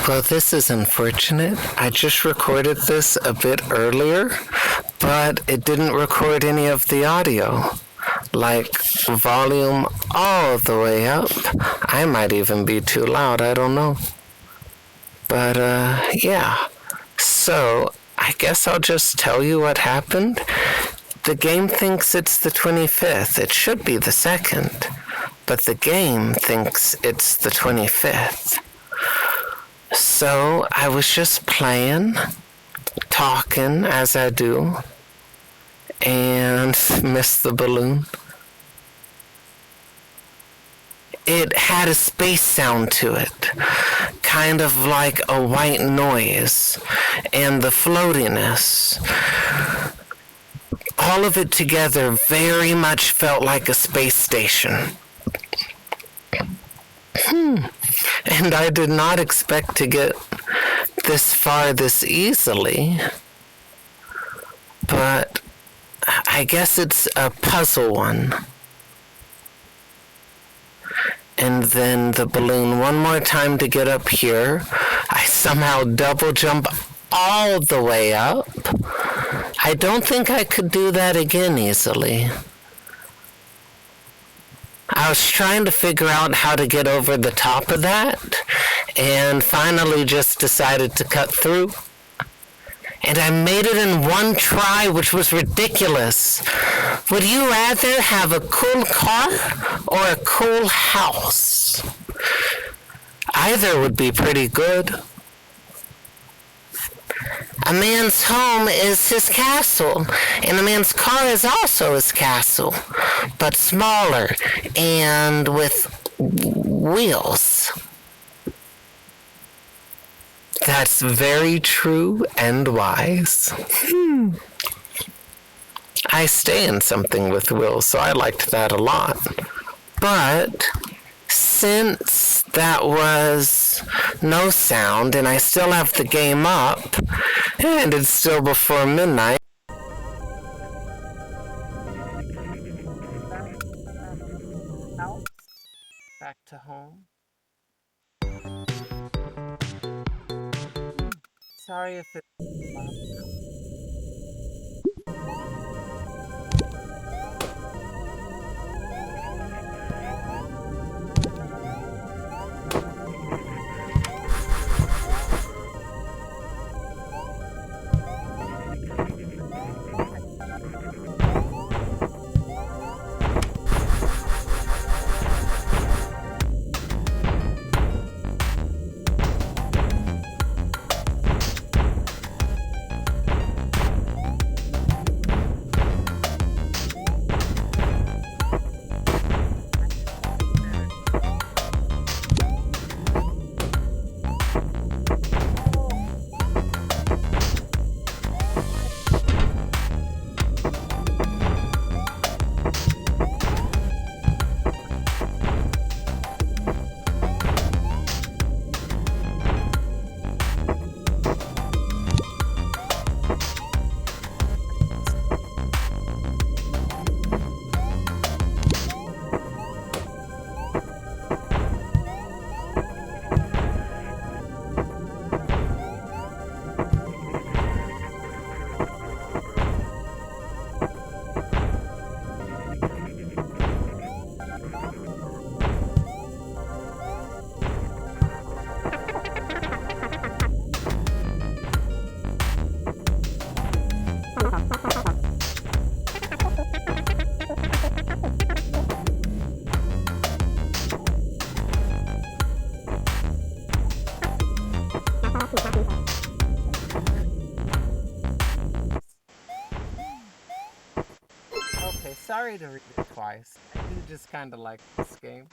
Well, this is unfortunate. I just recorded this a bit earlier, but it didn't record any of the audio. Like, volume all the way up. I might even be too loud, I don't know. But, yeah. So, I guess I'll just tell you what happened. The game thinks it's the 25th. It should be the 2nd. But the game thinks it's the 25th. So, I was just playing, talking as I do, and missed the balloon. It had a space sound to it, kind of like a white noise, and the floatiness. All of it together very much felt like a space station. And I did not expect to get this far this easily, but I guess it's a puzzle one. And then the balloon one more time to get up here. I somehow double jump all the way up. I don't think I could do that again easily. I was trying to figure out how to get over the top of that, and finally just decided to cut through. And I made it in one try, which was ridiculous. Would you rather have a cool car or a cool house? Either would be pretty good. A man's home is his castle, and a man's car is also his castle, but smaller and with wheels. That's very true and wise. I stay in something with wheels, so I liked that a lot. But since that was no sound and I still have the game up, and it's still before midnight, back to home. Sorry if it's loud. Okay, sorry to read it twice. I do just kind of like this game.